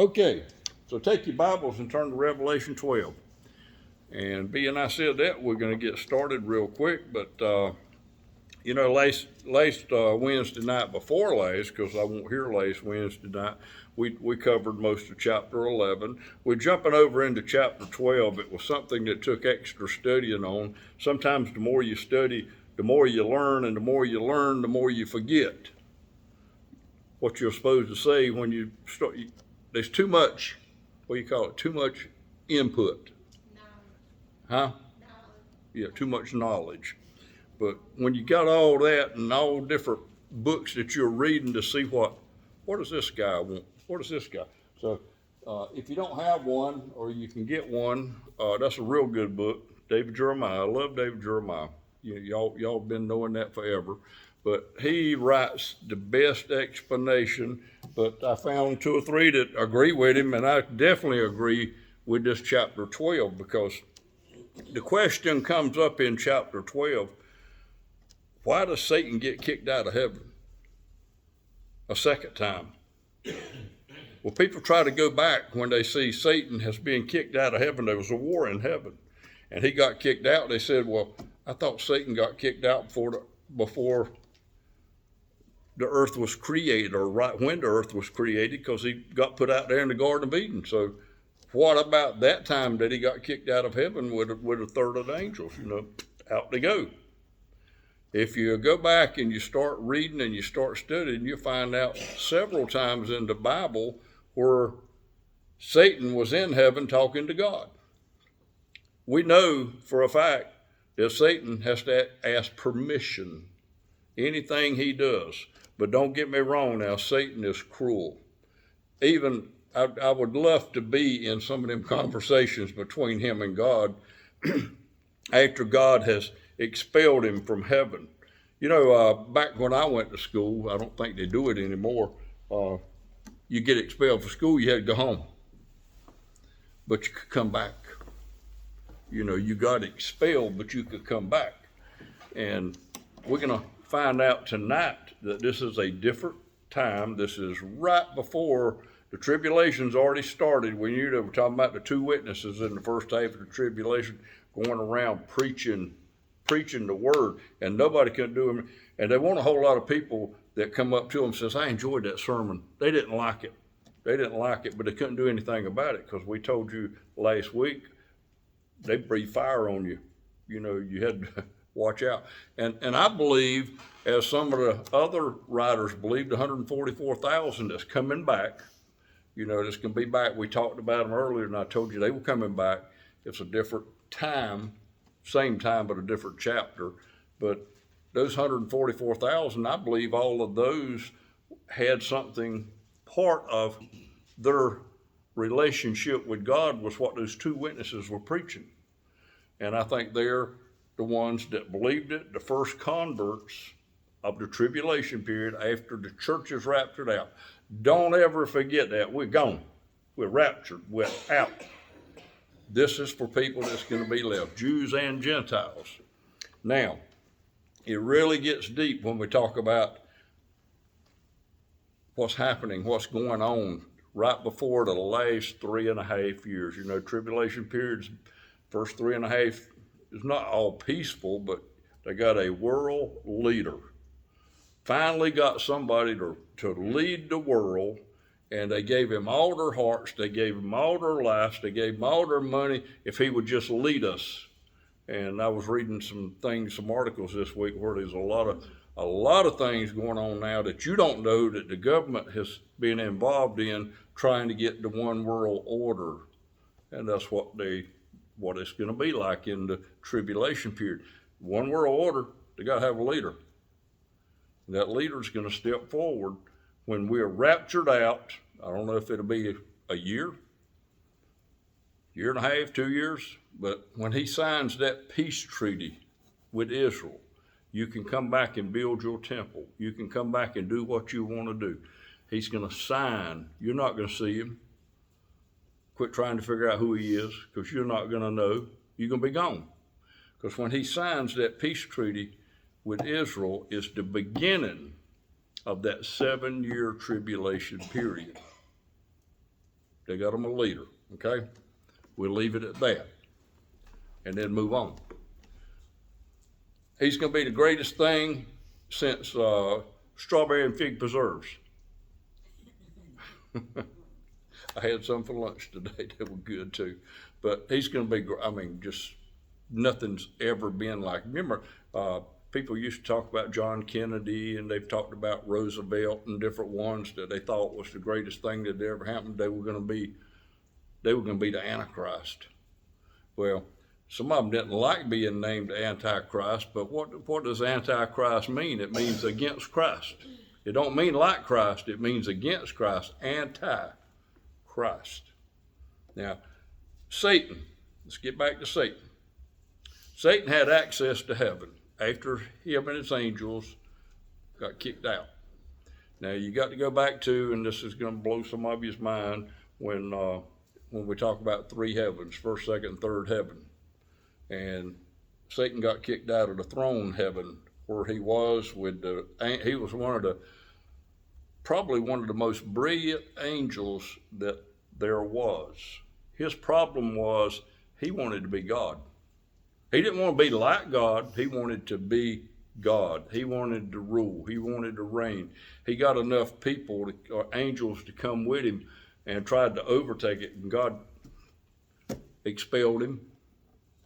Okay, so take your Bibles and turn to Revelation 12. And being I said that, we're going to get started real quick. But, last Wednesday night before last, because I won't hear last Wednesday night, we covered most of chapter 11. We're jumping over into chapter 12. It was something that took extra studying on. Sometimes the more you study, the more you learn, and the more you learn, the more you forget what you're supposed to say when you start. There's too much, what do you call it, too much input. Huh? Yeah, too much knowledge. But when you got all that and all different books that you're reading to see what does this guy want? What does this guy? So if you don't have one or you can get one, that's a real good book, David Jeremiah. I love David Jeremiah. Y'all been knowing that forever. But he writes the best explanation. But I found two or three that agree with him, and I definitely agree with this chapter 12, because the question comes up in chapter 12, why does Satan get kicked out of heaven a second time? Well, people try to go back when they see Satan has been kicked out of heaven. There was a war in heaven, and he got kicked out. They said, well, I thought Satan got kicked out before the earth was created, or right when the earth was created, because he got put out there in the Garden of Eden. So what about that time that he got kicked out of heaven with a third of the angels? Out they go. If you go back and you start reading and you start studying, you'll find out several times in the Bible where Satan was in heaven talking to God. We know for a fact that Satan has to ask permission, anything he does. But don't get me wrong now, Satan is cruel. Even, I would love to be in some of them conversations between him and God after God has expelled him from heaven. Back when I went to school, I don't think they do it anymore, you get expelled from school, you had to go home. But you could come back. You got expelled, but you could come back. And we're going to find out tonight that this is a different time. This is right before the tribulation's already started. When you were talking about the two witnesses in the first half of the tribulation going around preaching the word, and nobody could do them. And they want a whole lot of people that come up to them and says, I enjoyed that sermon. They didn't like it. But they couldn't do anything about it, because we told you last week they breathe fire on you. You had to watch out. And I believe, as some of the other writers believe, the 144,000 that's coming back, that's going to be back. We talked about them earlier, and I told you they were coming back. It's a different time, same time, but a different chapter. But those 144,000, I believe all of those had something, part of their relationship with God was what those two witnesses were preaching. And I think they're the ones that believed it, the first converts of the tribulation period after the church is raptured out. Don't ever forget that. We're gone. We're raptured. We're out. This is for people that's going to be left, Jews and Gentiles. Now, it really gets deep when we talk about what's happening, what's going on right before the last 3.5 years. Tribulation periods, first 3.5 is not all peaceful, but they got a world leader. Finally got somebody to lead the world, and they gave him all their hearts, they gave him all their lives, they gave him all their money if he would just lead us. And I was reading some articles this week where there's a lot of things going on now that you don't know that the government has been involved in, trying to get the one world order. And that's what it's going to be like in the tribulation period. One world order, they got to have a leader. And that leader's going to step forward when we're raptured out. I don't know if it'll be a year and a half, 2 years, but when he signs that peace treaty with Israel, you can come back and build your temple. You can come back and do what you want to do. He's going to sign. You're not going to see him. Quit trying to figure out who he is, because you're not going to know. You're going to be gone. Because when he signs that peace treaty with Israel, it's the beginning of that 7-year tribulation period. They got them a leader, okay? We'll leave it at that and then move on. He's going to be the greatest thing since strawberry and fig preserves. I had some for lunch today. They were good too. But he's going to be, just nothing's ever been like. Remember, people used to talk about John Kennedy, and they've talked about Roosevelt and different ones that they thought was the greatest thing that ever happened. They were going to be the Antichrist. Well, some of them didn't like being named Antichrist, but what does Antichrist mean? It means against Christ. It don't mean like Christ. It means against Christ. Anti-Christ. Now, Satan. Let's get back to Satan. Satan had access to heaven after him and his angels got kicked out. Now, you got to go back to, and this is going to blow some of you's mind, when we talk about three heavens, first, second, and third heaven. And Satan got kicked out of the throne heaven where he was he was probably one of the most brilliant angels that there was. His problem was he wanted to be God. He didn't want to be like God. He wanted to be God. He wanted to rule. He wanted to reign. He got enough people, or angels, to come with him and tried to overtake it. And God expelled him,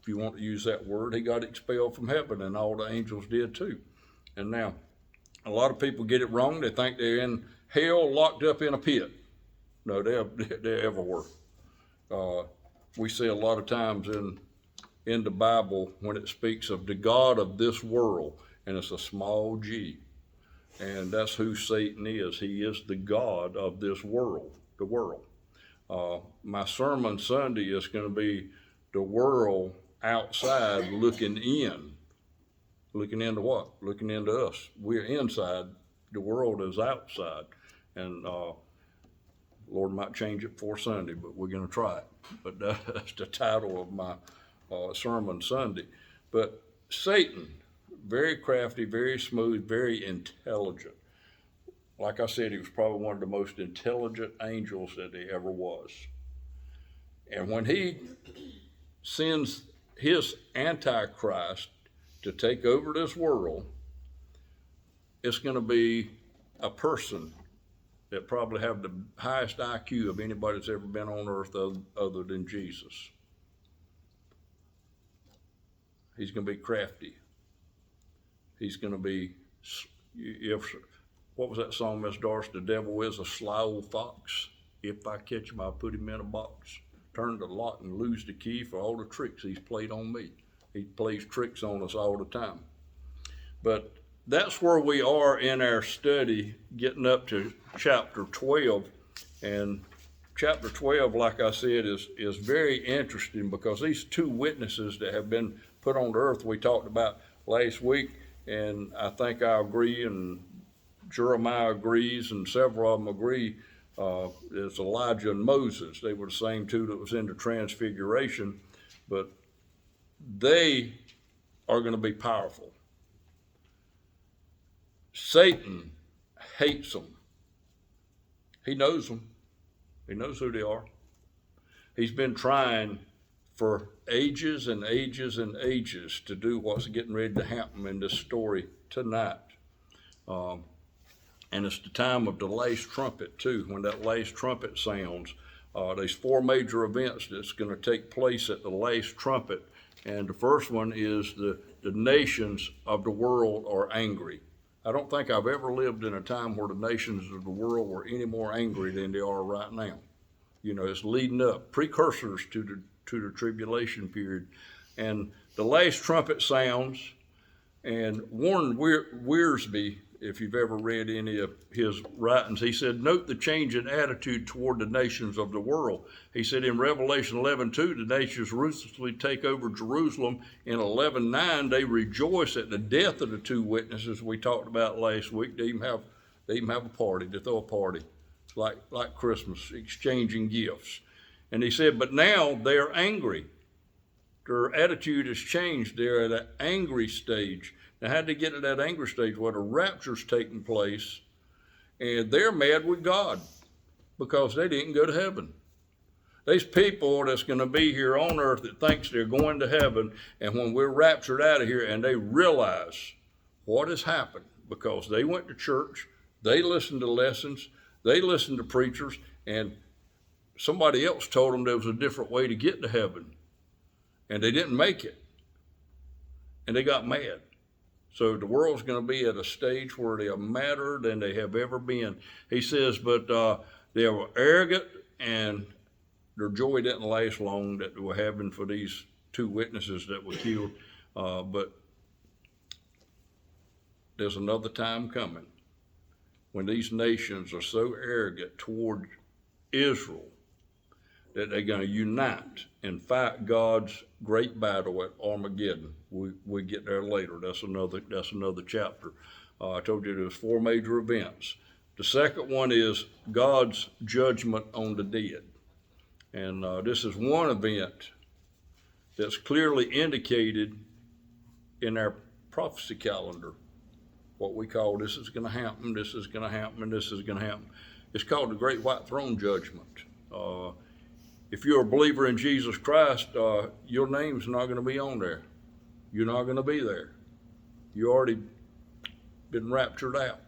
if you want to use that word. He got expelled from heaven, and all the angels did too. And now, a lot of people get it wrong. They think they're in hell, locked up in a pit. No, they're everywhere. We see a lot of times in the Bible when it speaks of the God of this world, and it's a small g. And that's who Satan is. He is the God of this world, the world. My sermon Sunday is going to be the world outside looking in. Looking into what? Looking into us. We're inside. The world is outside. And Lord might change it for Sunday, but we're going to try it. But that's the title of my sermon Sunday. But Satan, very crafty, very smooth, very intelligent. Like I said, he was probably one of the most intelligent angels that there ever was. And when he sends his Antichrist to take over this world, it's going to be a person that probably have the highest IQ of anybody that's ever been on earth other than Jesus. He's going to be crafty. He's going to be, what was that song, Miss Darcy? The devil is a sly old fox. If I catch him, I'll put him in a box. Turn the lock and lose the key for all the tricks he's played on me. He plays tricks on us all the time. But that's where we are in our study, getting up to chapter 12. And chapter 12, like I said, is very interesting because these two witnesses that have been put on the earth we talked about last week, and I think I agree, and Jeremiah agrees, and several of them agree, it's Elijah and Moses. They were the same two that was in the transfiguration, but they are going to be powerful. Satan hates them. He knows them. He knows who they are. He's been trying for ages and ages and ages to do what's getting ready to happen in this story tonight. And it's the time of the last trumpet too. When that last trumpet sounds, there's four major events that's going to take place at the last trumpet. And the first one is the nations of the world are angry. I don't think I've ever lived in a time where the nations of the world were any more angry than they are right now. You know, it's leading up, precursors to the tribulation period. And the last trumpet sounds, and Warren Wiersbe, if you've ever read any of his writings, he said, note the change in attitude toward the nations of the world. He said in Revelation 11:2, the nations ruthlessly take over Jerusalem. In 11:9, they rejoice at the death of the two witnesses we talked about last week. They even have a party. They throw a party, like Christmas, exchanging gifts. And he said, but now they're angry. Their attitude has changed. They're at an angry stage. Now, how'd they get to that angry stage? Well, the rapture's taking place, and they're mad with God because they didn't go to heaven. There's people that's going to be here on earth that thinks they're going to heaven, and when we're raptured out of here and they realize what has happened because they went to church, they listened to lessons, they listened to preachers, and somebody else told them there was a different way to get to heaven, and they didn't make it, and they got mad. So the world's going to be at a stage where they are madder than they have ever been. He says, but they were arrogant, and their joy didn't last long that they were having for these two witnesses that were killed. But there's another time coming when these nations are so arrogant toward Israel that they're going to unite and fight God's great battle at Armageddon. We get there later. That's another chapter. I told you there's 4 major events. The second one is God's judgment on the dead. And this is one event that's clearly indicated in our prophecy calendar. What we call this is going to happen, this is going to happen, and this is going to happen. It's called the Great White Throne Judgment. If you're a believer in Jesus Christ, your name's not going to be on there. You're not going to be there. You already been raptured out.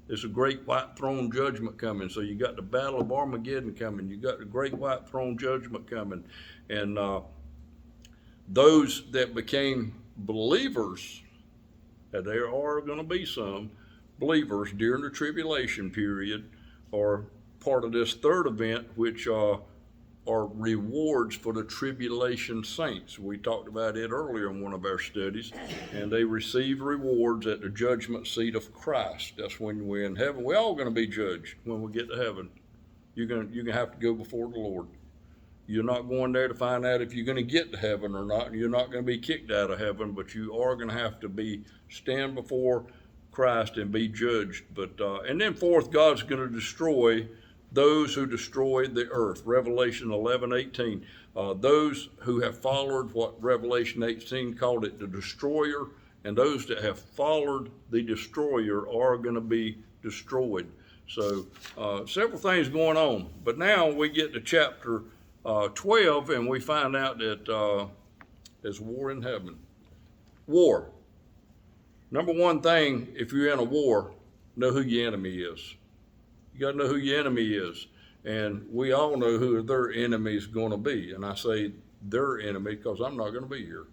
There's a great white throne judgment coming. So you got the battle of Armageddon coming. You got the great white throne judgment coming. And those that became believers, and there are going to be some believers during the tribulation period, are part of this third event, which are rewards for the tribulation saints. We talked about it earlier in one of our studies, and they receive rewards at the judgment seat of Christ. That's when we're in heaven. We're all going to be judged when we get to heaven. You're going to have to go before the Lord. You're not going there to find out if you're going to get to heaven or not. You're not going to be kicked out of heaven, but you are going to have to stand before Christ and be judged. And then fourth, God's going to destroy those who destroyed the earth. Revelation 11:18. Those who have followed what Revelation 18 called it, the destroyer, and those that have followed the destroyer are going to be destroyed. So several things going on. But now we get to chapter 12, and we find out that there's war in heaven. War. Number one thing, if you're in a war, know who your enemy is. You got to know who your enemy is. And we all know who their enemy is going to be. And I say their enemy because I'm not going to be here.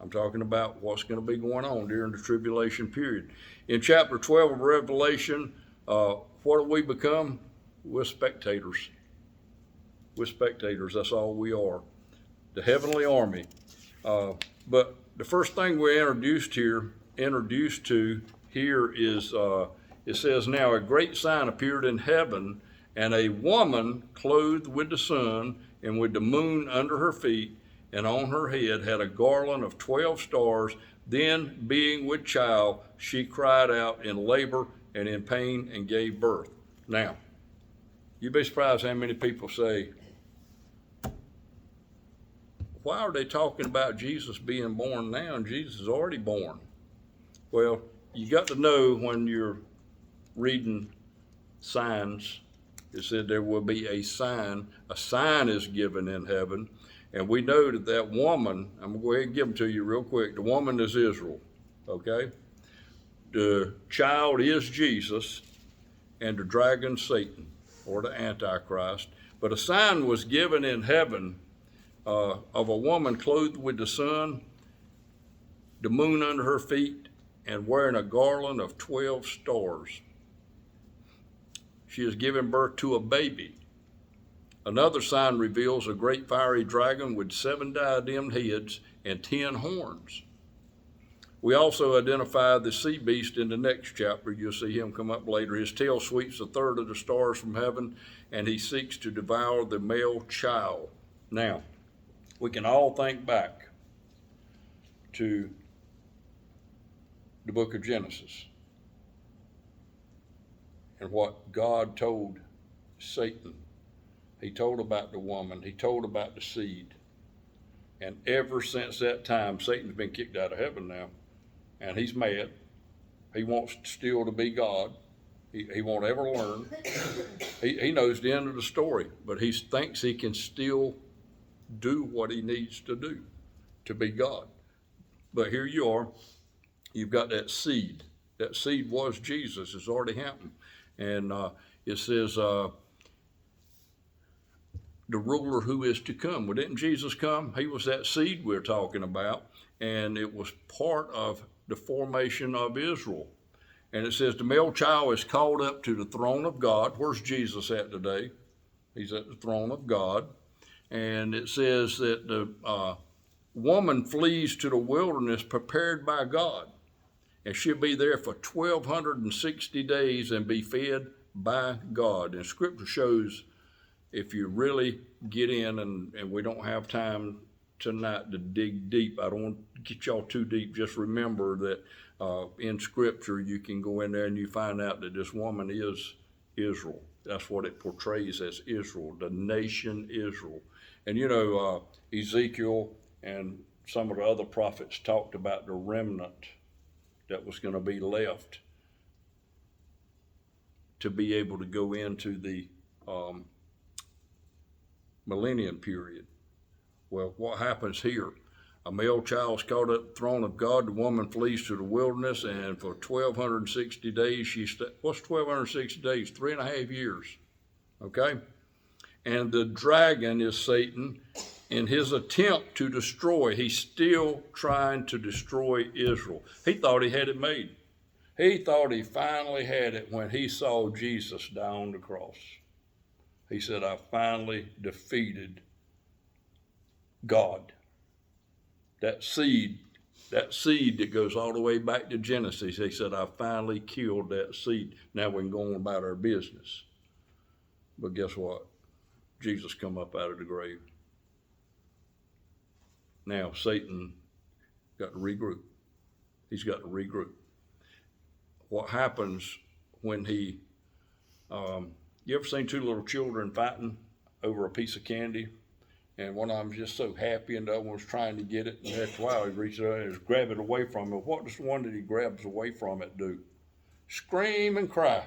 I'm talking about what's going to be going on during the tribulation period. In chapter 12 of Revelation, what do we become? We're spectators. We're spectators. That's all we are. The heavenly army. But the first thing we're introduced to here is it says, now a great sign appeared in heaven, and a woman clothed with the sun and with the moon under her feet, and on her head had a garland of 12 stars. Then, being with child, she cried out in labor and in pain and gave birth. Now, you'd be surprised how many people say, why are they talking about Jesus being born now and Jesus is already born? Well, you got to know when you're reading signs, it said there will be a sign. A sign is given in heaven. And we know that woman, I'm going to go ahead and give them to you real quick. The woman is Israel, okay? The child is Jesus, and the dragon Satan, or the Antichrist. But a sign was given in heaven of a woman clothed with the sun, the moon under her feet, and wearing a garland of 12 stars. She is giving birth to a baby. Another sign reveals a great fiery dragon with 7 diademed heads and 10 horns. We also identify the sea beast in the next chapter. You'll see him come up later. His tail sweeps a third of the stars from heaven, and he seeks to devour the male child. Now, we can all think back to the book of Genesis and what God told Satan. He told about the woman. He told about the seed. And ever since that time, Satan's been kicked out of heaven now. And he's mad. He wants still to be God. He won't ever learn. He knows the end of the story, but he thinks he can still do what he needs to do to be God. But here you are, you've got that seed. That seed was Jesus. It's already happened. And it says, the ruler who is to come. Well, didn't Jesus come? He was that seed we're talking about, and it was part of the formation of Israel. And it says the male child is called up to the throne of God. Where's Jesus at today? He's at the throne of God. And it says that the woman flees to the wilderness prepared by God. And she'll be there for 1,260 days and be fed by God. And Scripture shows, if you really get in, and we don't have time tonight to dig deep. I don't want to get y'all too deep. Just remember that in Scripture, you can go in there and you find out that this woman is Israel. That's what it portrays as Israel, the nation Israel. And you know, Ezekiel and some of the other prophets talked about the remnant that was going to be left to be able to go into the millennium period. Well, what happens here? A male child is caught up the throne of God. The woman flees to the wilderness, and for 1,260 days, what's 1,260 days? 3.5 years, okay? And the dragon is Satan. In his attempt to destroy, he's still trying to destroy Israel. He thought he had it made. He thought he finally had it when he saw Jesus die on the cross. He said, I finally defeated God. That seed that goes all the way back to Genesis, he said, I finally killed that seed. Now we can go on about our business. But guess what? Jesus come up out of the grave. Now Satan got to regroup. He's got to regroup. What happens when he, you ever seen two little children fighting over a piece of candy? And one of them was just so happy, and the other one was trying to get it. And after a while, he reached out and just grabbed it away from him. What does the one that he grabs away from it do? Scream and cry.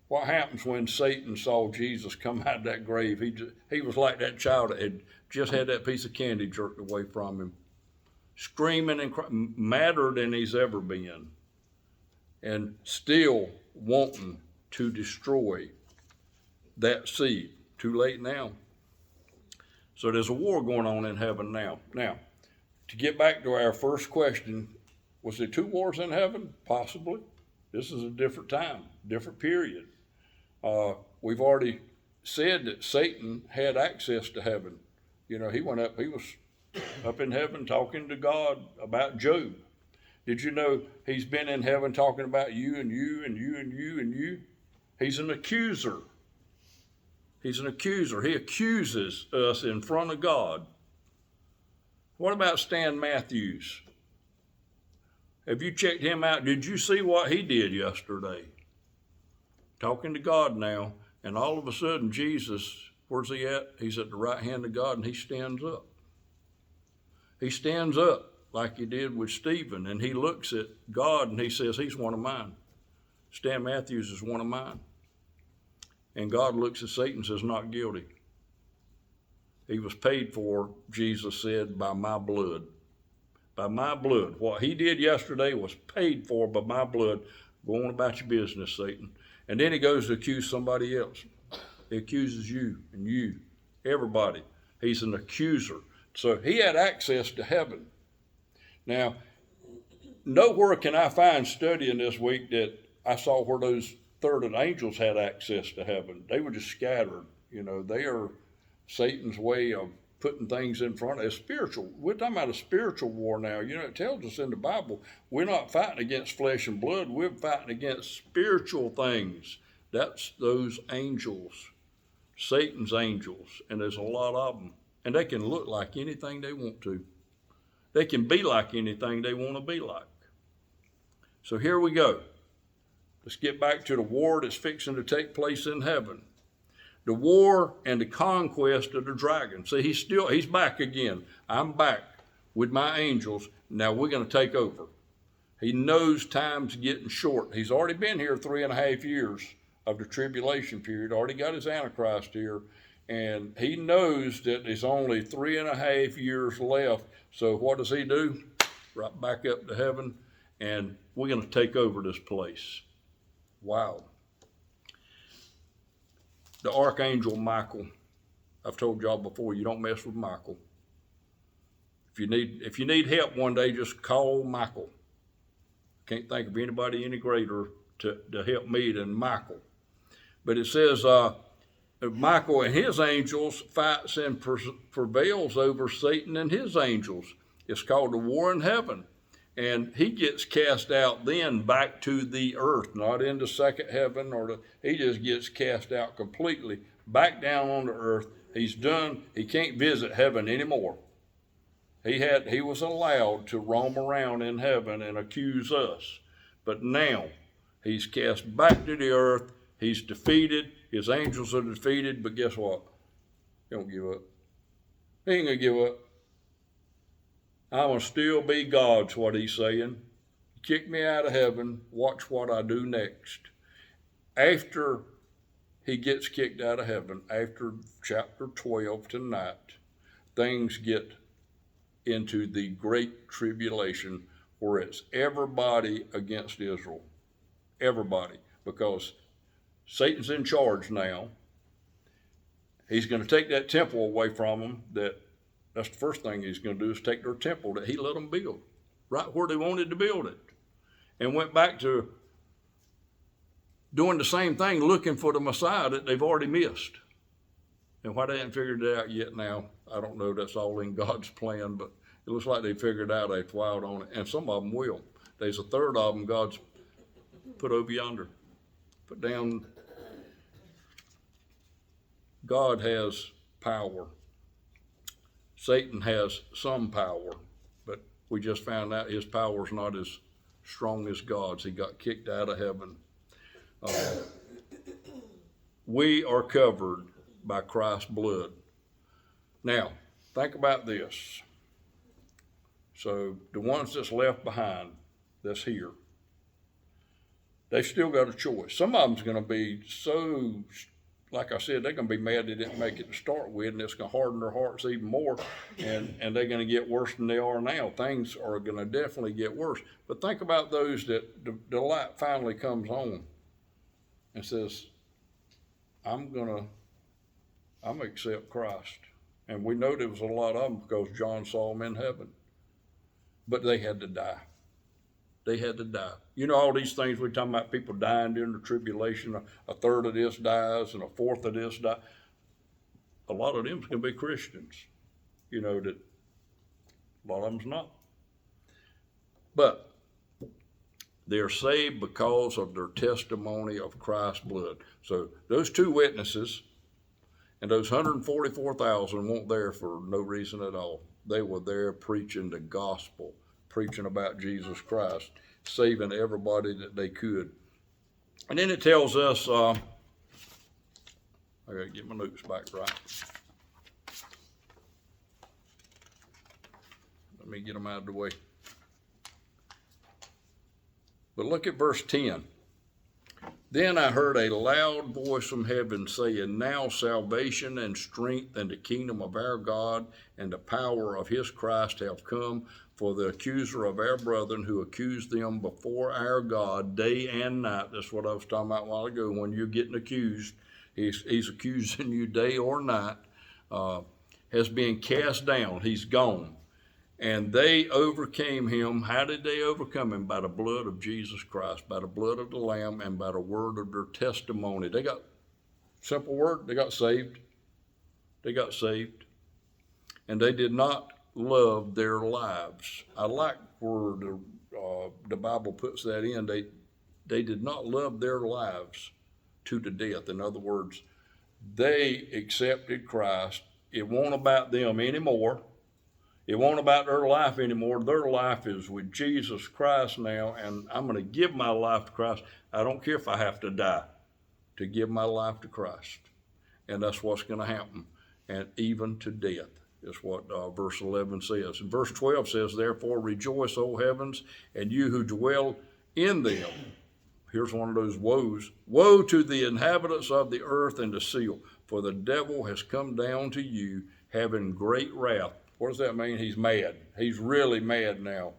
What happens when Satan saw Jesus come out of that grave? He was like that child that had just had that piece of candy jerked away from him, screaming and crying, madder than he's ever been, and still wanting to destroy that seed. Too late now. So there's a war going on in heaven now. Now, to get back to our first question, was there two wars in heaven? Possibly. This is a different time, different period. We've already said that Satan had access to heaven. You know, he was up in heaven talking to God about Job. Did you know he's been in heaven talking about you and you and you and you and you? He's an accuser. He's an accuser. He accuses us in front of God. What about Stan Matthews? Have you checked him out? Did you see what he did yesterday? Talking to God now, and all of a sudden Jesus, where's he at? He's at the right hand of God, and he stands up. He stands up like he did with Stephen, and he looks at God and he says, he's one of mine. Stan Matthews is one of mine. And God looks at Satan and says, not guilty. He was paid for, Jesus said, by my blood. By my blood. What he did yesterday was paid for by my blood. Go on about your business, Satan. And then he goes to accuse somebody else. He accuses you and you, everybody. He's an accuser. So he had access to heaven. Now, nowhere can I find studying this week that I saw where those third angels had access to heaven. They were just scattered. You know, they are Satan's way of putting things in front of us. Spiritual. We're talking about a spiritual war now. You know, it tells us in the Bible, we're not fighting against flesh and blood. We're fighting against spiritual things. That's those angels, Satan's angels, and there's a lot of them. And they can look like anything they want to. They can be like anything they want to be like. So here we go. Let's get back to the war that's fixing to take place in heaven. The war and the conquest of the dragon. See, he's back again. I'm back with my angels. Now we're going to take over. He knows time's getting short. He's already been here 3.5 years of the tribulation period, already got his Antichrist here, and he knows that there's only 3.5 years left. So what does he do? Right back up to heaven, and we're going to take over this place. Wow. The Archangel Michael, I've told y'all before, you don't mess with Michael. If you need help one day, just call Michael. Can't think of anybody any greater to help me than Michael. But it says Michael and his angels fights and prevails over Satan and his angels. It's called the war in heaven. And he gets cast out then back to the earth, not into second heaven, he just gets cast out completely back down on the earth. He's done. He can't visit heaven anymore. He was allowed to roam around in heaven and accuse us. But now he's cast back to the earth. He's defeated. His angels are defeated. But guess what? He don't give up. He ain't going to give up. I'm going to still be God's what he's saying. Kick me out of heaven. Watch what I do next. After he gets kicked out of heaven, after chapter 12 tonight, things get into the great tribulation where it's everybody against Israel. Everybody. Because Satan's in charge now. He's going to take that temple away from them. That's the first thing he's going to do is take their temple that he let them build. Right where they wanted to build it. And went back to doing the same thing, looking for the Messiah that they've already missed. And why they haven't figured it out yet now, I don't know. That's all in God's plan, but it looks like they figured out they've plowed on it. And some of them will. There's a third of them God's put over yonder. Put down. God has power. Satan has some power, but we just found out his power's not as strong as God's. He got kicked out of heaven. We are covered by Christ's blood. Now, think about this. So the ones that's left behind, that's here, they've still got a choice. Some of them's going to be so, like I said, they're going to be mad they didn't make it to start with, and it's going to harden their hearts even more, and they're going to get worse than they are now. Things are going to definitely get worse. But think about those that the light finally comes on and says, I'm going to accept Christ. And we know there was a lot of them because John saw them in heaven. But they had to die. They had to die. You know all these things we're talking about, people dying during the tribulation, a third of this dies and a fourth of this dies. A lot of them's going to be Christians. You know that a lot of them's not. But they're saved because of their testimony of Christ's blood. So those two witnesses and those 144,000 weren't there for no reason at all. They were there preaching the gospel, preaching about Jesus Christ, saving everybody that they could. And then it tells us, I gotta get my notes back right. Let me get them out of the way. But look at verse 10. Then I heard a loud voice from heaven saying, now salvation and strength and the kingdom of our God and the power of his Christ have come, for the accuser of our brethren who accused them before our God day and night. That's what I was talking about a while ago. When you're getting accused, he's accusing you day or night, has been cast down. He's gone. And they overcame him. How did they overcome him? By the blood of Jesus Christ, by the blood of the Lamb, and by the word of their testimony. They got, simple word, they got saved. They got saved. And they did not love their lives. I like where the Bible puts that in. They did not love their lives to the death. In other words, they accepted Christ. It won't about them anymore. It won't about their life anymore. Their life is with Jesus Christ now, and I'm going to give my life to Christ. I don't care if I have to die to give my life to Christ. And that's what's going to happen, and even to death. is what verse 11 says. And verse 12 says, therefore rejoice, O heavens, and you who dwell in them. Here's one of those woes. Woe to the inhabitants of the earth and the sea, for the devil has come down to you, having great wrath. What does that mean? He's mad. He's really mad now.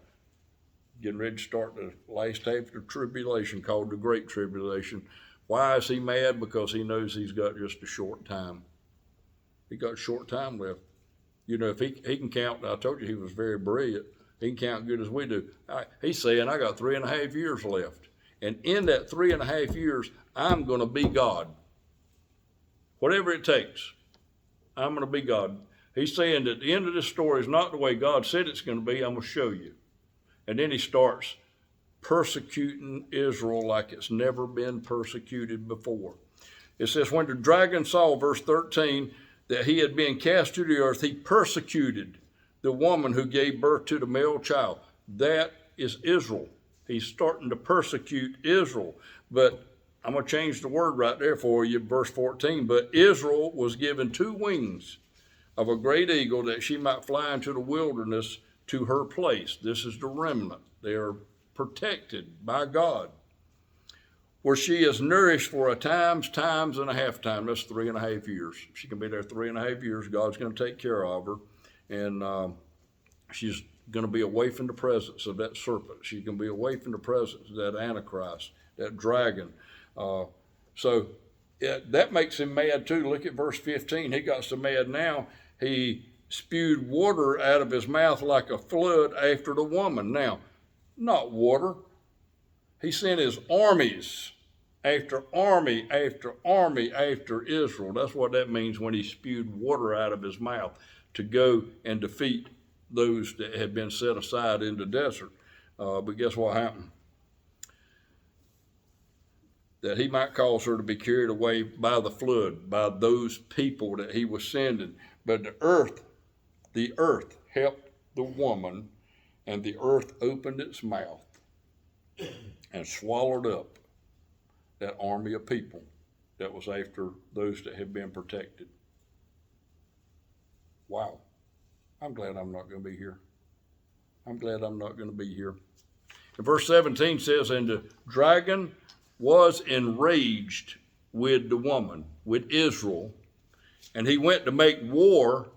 Getting ready to start the last half of the tribulation, called the Great Tribulation. Why is he mad? Because he knows he's got just a short time. He got a short time left. You know, if he can count, I told you he was very brilliant. He can count good as we do. He's saying, I got 3.5 years left. And in that 3.5 years, I'm going to be God. Whatever it takes, I'm going to be God. He's saying that the end of this story is not the way God said it's going to be. I'm going to show you. And then he starts persecuting Israel like it's never been persecuted before. It says, when the dragon saw, verse 13, that he had been cast to the earth, he persecuted the woman who gave birth to the male child. That is Israel. He's starting to persecute Israel. But I'm going to change the word right there for you, verse 14. But Israel was given 2 wings of a great eagle, that she might fly into the wilderness to her place. This is the remnant. They are protected by God. Where she is nourished for a times and a half time. That's 3.5 years. She can be there 3.5 years. God's going to take care of her. And she's going to be away from the presence of that serpent. She can be away from the presence of that Antichrist, that dragon. So that makes him mad too. Look at verse 15. He got so mad now, he spewed water out of his mouth like a flood after the woman. Now, not water. He sent his armies after army after army after Israel. That's what that means when he spewed water out of his mouth, to go and defeat those that had been set aside in the desert. But guess what happened? That he might cause her to be carried away by the flood, by those people that he was sending. But the earth helped the woman, and the earth opened its mouth and swallowed up that army of people that was after those that had been protected. Wow. I'm glad I'm not going to be here. I'm glad I'm not going to be here. And verse 17 says, and the dragon was enraged with the woman, with Israel, and he went to make war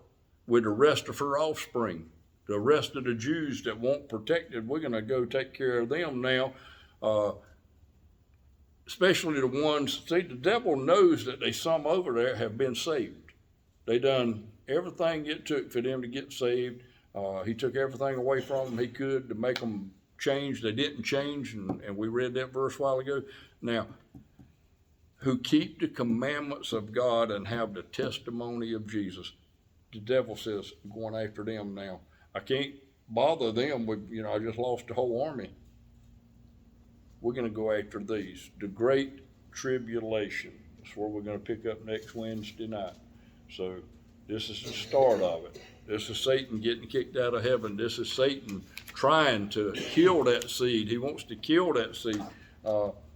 with the rest of her offspring. The rest of the Jews that weren't protected, we're going to go take care of them now. Especially the ones, see, the devil knows that they some over there have been saved. They done everything it took for them to get saved. He took everything away from them he could to make them change. They didn't change, and we read that verse a while ago. Now, who keep the commandments of God and have the testimony of Jesus. The devil says, I'm going after them now. I can't bother them with, I just lost the whole army. We're going to go after these. The Great Tribulation. That's where we're going to pick up next Wednesday night. So this is the start of it. This is Satan getting kicked out of heaven. This is Satan trying to kill that seed. He wants to kill that seed.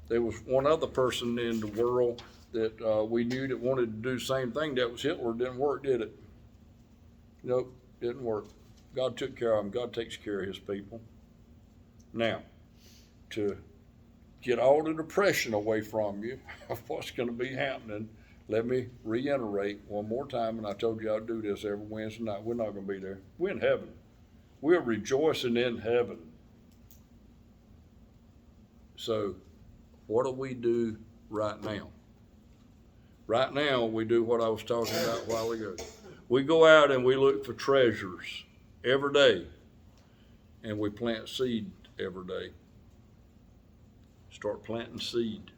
There was one other person in the world that we knew that wanted to do the same thing. That was Hitler. Didn't work, did it? Nope, didn't work. God took care of him. God takes care of his people. Now, to get all the depression away from you of what's going to be happening, let me reiterate one more time, and I told you I'd do this every Wednesday night. We're not going to be there. We're in heaven. We're rejoicing in heaven. So, what do we do right now? Right now, we do what I was talking about a while ago. We go out and we look for treasures every day, and we plant seed every day. Start planting seed.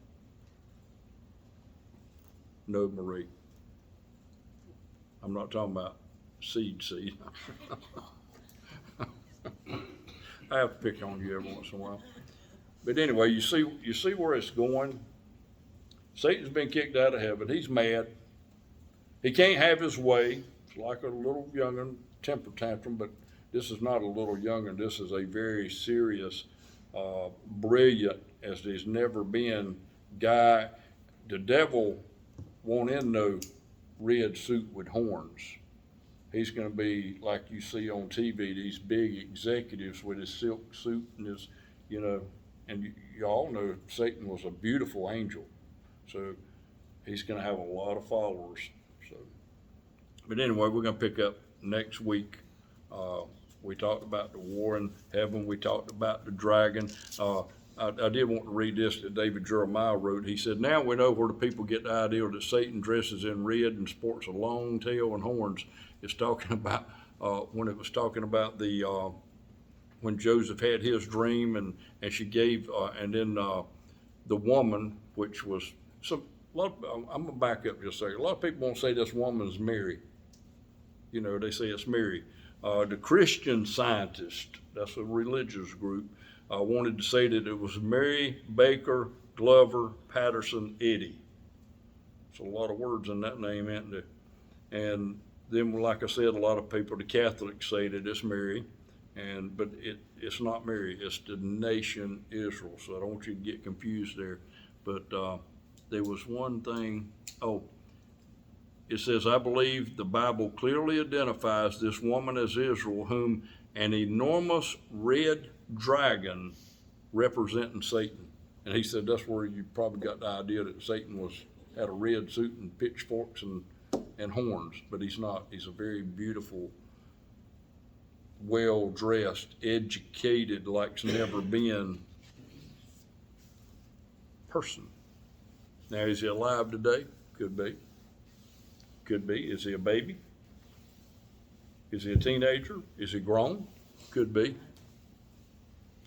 No, Marie. I'm not talking about seed. I have to pick on you every once in a while. But anyway, you see where it's going. Satan's been kicked out of heaven. He's mad. He can't have his way. It's like a little young'un temper tantrum, but this is not a little young'un. This is a very serious, brilliant, as there's never been guy. The devil won't in no red suit with horns. he's gonna be like you see on TV, these big executives with his silk suit and his, you know, and you all know Satan was a beautiful angel. So he's gonna have a lot of followers. So, but anyway, we're gonna pick up next week. We talked about the war in heaven. We talked about the dragon. I did want to read this that David Jeremiah wrote. He said, "Now we know where the people get the idea that Satan dresses in red and sports a long tail and horns." It's talking about when it was talking about the when Joseph had his dream and she gave and then the woman, which was some. I'm gonna back up just a second. A lot of people won't say this woman's Mary. You know, they say it's Mary. The Christian Scientist, that's a religious group, wanted to say that it was Mary Baker Glover Patterson Eddy. It's a lot of words in that name, isn't there? And then, like I said, a lot of people, the Catholics, say that it's Mary, but it's not Mary. It's the nation Israel. So I don't want you to get confused there. But there was one thing. Oh. It says, "I believe the Bible clearly identifies this woman as Israel, whom an enormous red dragon representing Satan." And he said that's where you probably got the idea that Satan had a red suit and pitchforks and horns, but he's not. He's a very beautiful, well-dressed, educated, like's never been person. Now, is he alive today? Could be. Could be. Is he a baby? Is he a teenager? Is he grown? Could be.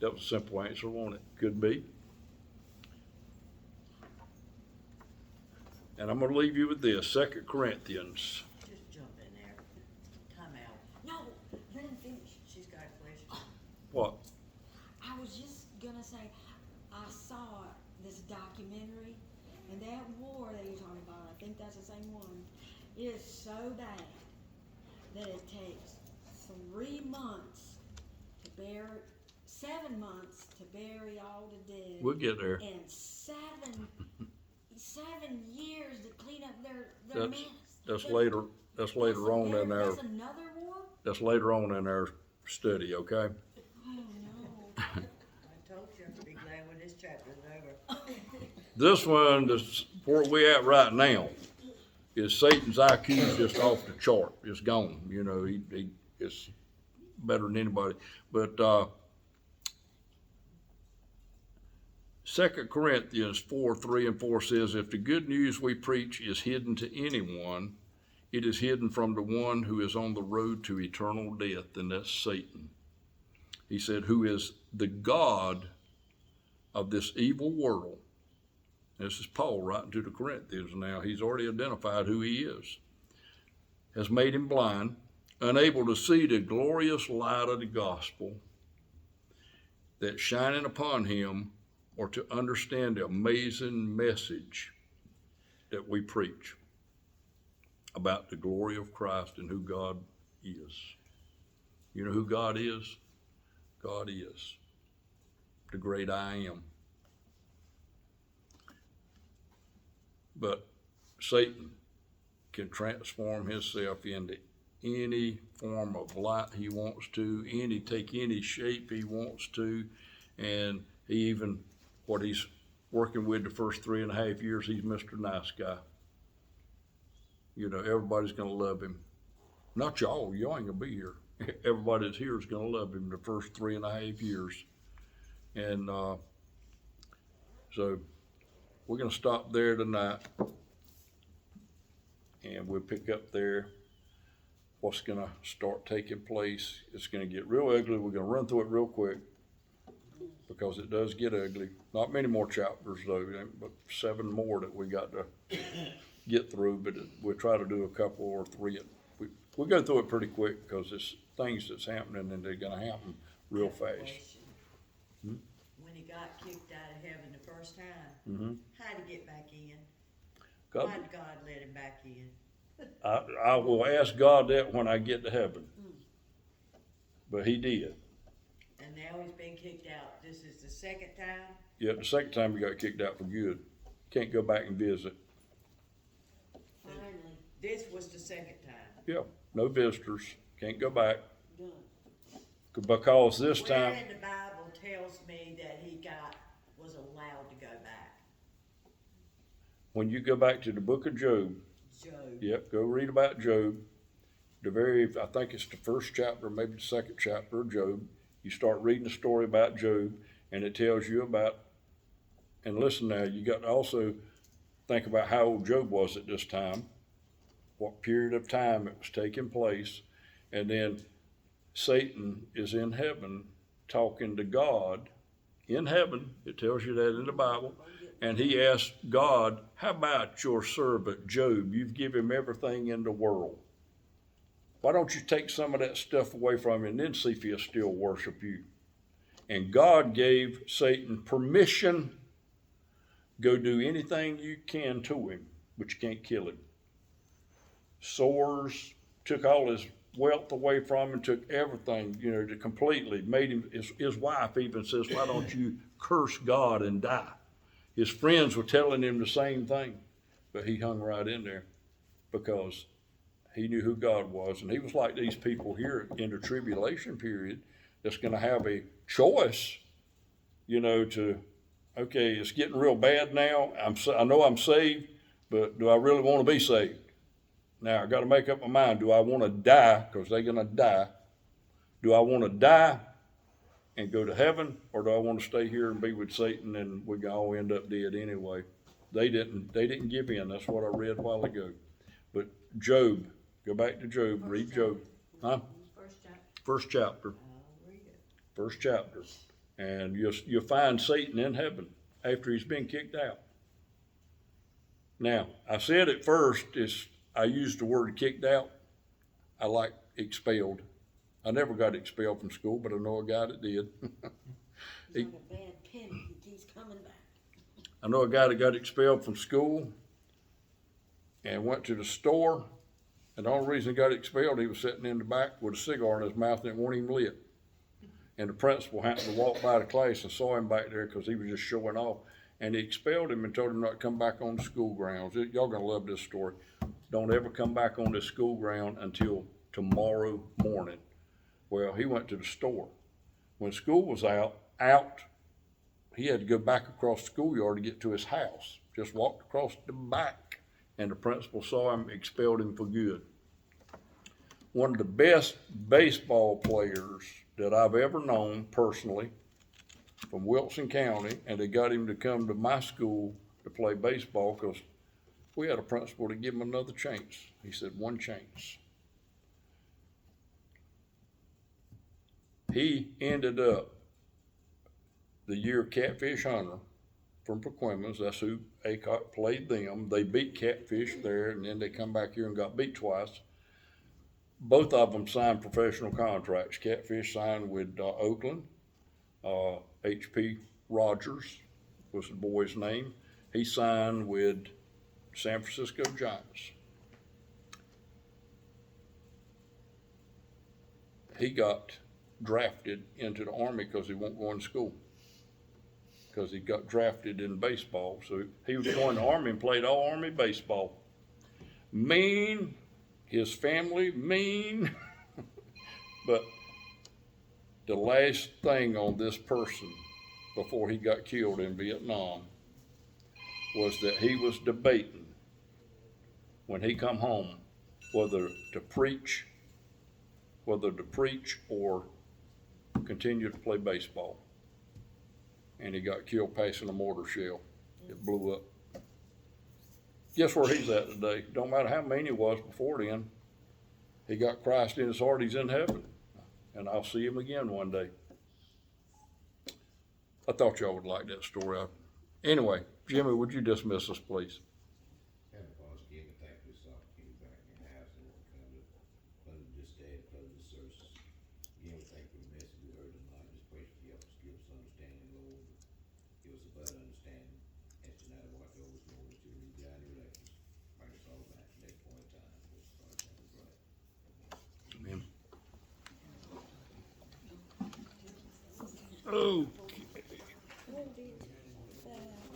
That was a simple answer, wasn't it? Could be. And I'm going to leave you with this, 2 Corinthians. Just jump in there. Time out. No, let him finish. She's got a question. What? I was just gonna say, I saw this documentary, and that war that you're talking about, I think that's the same one. It is so bad that it takes 3 months to bury, 7 months to bury all the dead. We'll get there. And 7 years to clean up their mess. That's later on in our. That's another war? That's later on in our study, okay? Oh no. I told you I'd be glad when this chapter's over. This one, where we at right now, is Satan's IQ is just off the chart. It's gone. You know, he is better than anybody. But 2 Corinthians 4:3-4 says, "If the good news we preach is hidden to anyone, it is hidden from the one who is on the road to eternal death," and that's Satan. He said, "Who is the God of this evil world." This is Paul writing to the Corinthians now. He's already identified who he is. "Has made him blind, unable to see the glorious light of the gospel that's shining upon him, or to understand the amazing message that we preach about the glory of Christ and who God is." You know who God is? God is the great I am. But Satan can transform himself into any form of light he wants to, take any shape he wants to, and he even, what he's working with the first 3.5 years, he's Mr. Nice Guy. You know, everybody's gonna love him. Not y'all ain't gonna be here. Everybody that's here is gonna love him the first 3.5 years. And so we're going to stop there tonight, and we'll pick up there what's going to start taking place. It's going to get real ugly. We're going to run through it real quick because it does get ugly. Not many more chapters, though, but 7 more that we got to get through, but we'll try to do a couple or 3. We'll go through it pretty quick because it's things that's happening, and they're going to happen real fast. When he got kicked out of heaven the first time, how'd he get back in? Why did God let him back in? I will ask God that when I get to heaven. But he did. And now he's been kicked out. This is the second time? Yeah, the second time he got kicked out for good. Can't go back and visit. Finally. This was the second time. Yeah. no visitors, can't go back. Done. Because this Where time, in the Bible tells me that was allowed to go back? when you go back to the book of Job, Job. yep, go read about Job. I think it's the first chapter, maybe the second chapter of Job. You start reading the story about Job, and it tells you about, and listen now, you got to also think about how old Job was at this time, what period of time it was taking place, and then Satan is in heaven talking to God. In heaven, it tells you that in the Bible. And he asked God, how about your servant Job? You've given him everything in the world. Why don't you take some of that stuff away from him and then see if he'll still worship you? And God gave Satan permission. Go do anything you can to him, but you can't kill him. Sores, took all his wealth away from him, took everything, to completely made him, his wife even says, why don't you curse God and die? His friends were telling him the same thing, but he hung right in there because he knew who God was. And he was like these people here in the tribulation period that's going to have a choice, okay, it's getting real bad now. I know I'm saved, but do I really want to be saved? Now, I got to make up my mind. Do I want to die, because they're going to die? Do I want to die and go to heaven, or do I want to stay here and be with Satan and we can all end up dead anyway? They didn't give in. That's what I read a while ago. But Job, go back to Job, read Job. Huh? First chapter. I'll read it. First chapter. And you'll find Satan in heaven after he's been kicked out. Now, I said at first, I used the word kicked out. I like expelled. I never got expelled from school, but I know a guy that did. He's on a bad penny. He keeps coming back. I know a guy that got expelled from school and went to the store, and the only reason he got expelled, he was sitting in the back with a cigar in his mouth and it wasn't even lit. And the principal happened to walk by the class and saw him back there because he was just showing off. And he expelled him and told him not to come back on the school grounds. Y'all gonna love this story. Don't ever come back on the school ground until tomorrow morning. Well, he went to the store. When school was out, he had to go back across the schoolyard to get to his house. Just walked across the back, and the principal saw him, expelled him for good. One of the best baseball players that I've ever known personally from Williamston County, and they got him to come to my school to play baseball because we had a principal to give him another chance. He said, one chance. He ended up the year Catfish Hunter from Paquimans. That's who Aycock played them. They beat Catfish there, and then they come back here and got beat twice. Both of them signed professional contracts. Catfish signed with Oakland. H.P. Rogers was the boy's name. He signed with San Francisco Giants. He got drafted into the Army because he won't go in school, because he got drafted in baseball. So he was going to the Army and played all Army baseball. Mean, his family mean, but the last thing on this person before he got killed in Vietnam was that he was debating when he come home whether to preach or continue to play baseball. And he got killed passing a mortar shell. It blew up. Guess where he's at today? Don't matter how mean he was before then. He got Christ in his heart. He's in heaven. And I'll see him again one day. I thought y'all would like that story. Anyway, Jimmy, would you dismiss us, please? Heavenly Father, give and thank you for this opportunity back in your house and we'll come to close this day and close this service. Again, we thank you for the message we heard tonight. Just pray for you. Give us understanding, Lord. Give us a better understanding. As tonight I watch over us, Lord, to read the out of your lectures. Bring us all back to the next point in time. Let's start down the right. Amen. Oh.